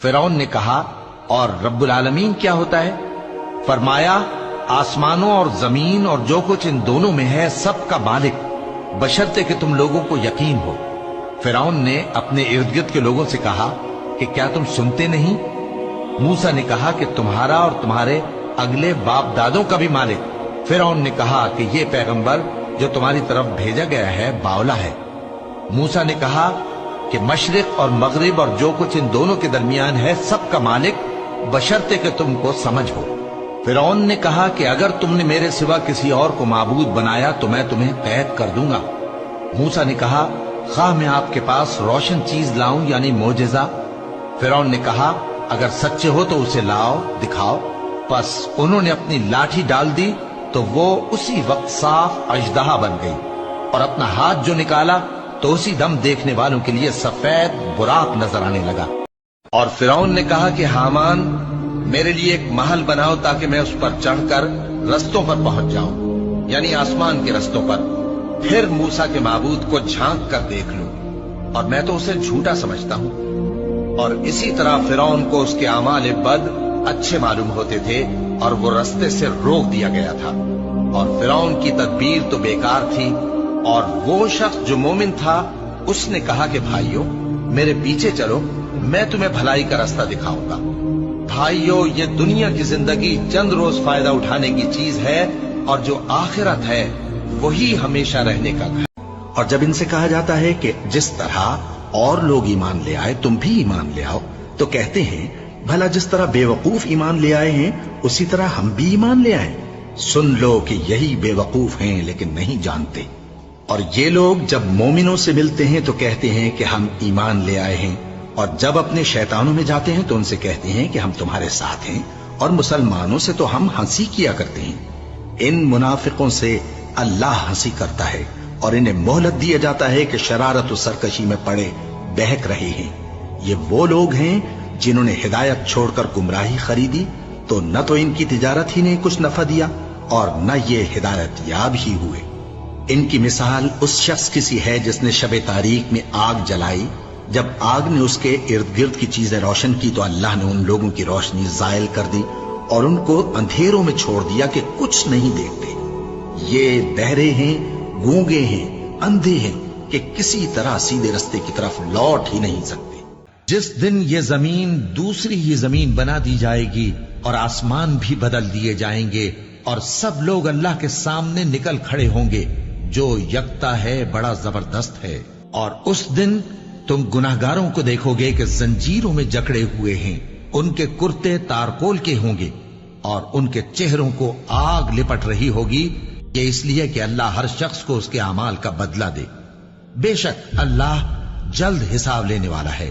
فرعون نے کہا اور رب العالمین کیا ہوتا ہے؟ فرمایا آسمانوں اور زمین اور جو کچھ ان دونوں میں ہے سب کا مالک، بشرطے کہ تم لوگوں کو یقین ہو۔ فرعون نے اپنے ارد گرد کے لوگوں سے کہا کہ کیا تم سنتے نہیں؟ موسیٰ نے کہا کہ تمہارا اور تمہارے اگلے باپ دادوں کا بھی مالک۔ فرعون نے کہا کہ یہ پیغمبر جو تمہاری طرف بھیجا گیا ہے باولا ہے۔ موسیٰ نے کہا کہ مشرق اور مغرب اور جو کچھ ان دونوں کے درمیان ہے سب کا مالک، بشرطے کہ تم کو سمجھ ہو۔ فرعون نے کہا کہ اگر تم نے میرے سوا کسی اور کو معبود بنایا تو میں تمہیں قید کر دوں گا۔ موسیٰ نے کہا خواہ میں آپ کے پاس روشن چیز لاؤں یعنی معجزہ؟ فرعون نے کہا اگر سچے ہو تو اسے لاؤ دکھاؤ۔ پس انہوں نے اپنی لاٹھی ڈال دی تو وہ اسی وقت صاف اژدہا بن گئی، اور اپنا ہاتھ جو نکالا تو اسی دم دیکھنے والوں کے لیے سفید براق نظر آنے لگا۔ اور فرعون نے کہا کہ حامان میرے لیے ایک محل بناؤ تاکہ میں اس پر چڑھ کر رستوں پر پہنچ جاؤں، یعنی آسمان کے رستوں پر، پھر موسیٰ کے معبود کو جھانک کر دیکھ لوں، اور میں تو اسے جھوٹا سمجھتا ہوں۔ اور اسی طرح فرعون کو اس کے اعمال بد اچھے معلوم ہوتے تھے اور وہ رستے سے روک دیا گیا تھا، اور فرعون کی تدبیر تو بیکار تھی۔ اور وہ شخص جو مومن تھا اس نے کہا کہ بھائیو میرے پیچھے چلو، میں تمہیں بھلائی کا راستہ دکھاؤں گا۔ بھائیو یہ دنیا کی زندگی چند روز فائدہ اٹھانے کی چیز ہے، اور جو آخرت ہے وہی ہمیشہ رہنے کا گھر۔ اور جب ان سے کہا جاتا ہے کہ جس طرح اور لوگ ایمان لے آئے تم بھی ایمان لے آؤ، تو کہتے ہیں بھلا جس طرح بے وقوف ایمان لے آئے ہیں اسی طرح ہم بھی ایمان لے آئیں۔ سن لو کہ یہی بے وقوف ہیں لیکن نہیں جانتے۔ اور یہ لوگ جب مومنوں سے ملتے ہیں تو کہتے ہیں کہ ہم ایمان لے آئے ہیں، اور جب اپنے شیطانوں میں جاتے ہیں تو ان سے کہتے ہیں کہ ہم تمہارے ساتھ ہیں، اور مسلمانوں سے تو ہم ہنسی کیا کرتے ہیں۔ ان منافقوں سے اللہ ہنسی کرتا ہے، اور انہیں مہلت دیا جاتا ہے کہ شرارت و سرکشی میں پڑے بہک رہے ہیں۔ یہ وہ لوگ ہیں جنہوں نے ہدایت چھوڑ کر گمراہی خریدی، تو نہ تو ان کی تجارت ہی نے کچھ نفع دیا اور نہ یہ ہدایت یاب ہی ہوئے۔ ان کی مثال اس شخص کی سی ہے جس نے شب تاریک میں آگ جلائی، جب آگ نے اس کے ارد گرد کی چیزیں روشن کی تو اللہ نے ان لوگوں کی روشنی زائل کر دی اور ان کو اندھیروں میں چھوڑ دیا کہ کچھ نہیں دیکھتے۔ یہ بہرے ہیں، گونگے ہیں، اندھے ہیں کہ کسی طرح سیدھے رستے کی طرف لوٹ ہی نہیں سکتے۔ جس دن یہ زمین دوسری ہی زمین بنا دی جائے گی اور آسمان بھی بدل دیے جائیں گے اور سب لوگ اللہ کے سامنے نکل کھڑے ہوں گے جو یکتا ہے بڑا زبردست ہے۔ اور اس دن تم گناہگاروں کو دیکھو گے کہ زنجیروں میں جکڑے ہوئے ہیں، ان کے کرتے تارکول کے ہوں گے اور ان کے چہروں کو آگ لپٹ رہی ہوگی، یہ اس لیے کہ اللہ ہر شخص کو اس کے اعمال کا بدلہ دے۔ بے شک اللہ جلد حساب لینے والا ہے۔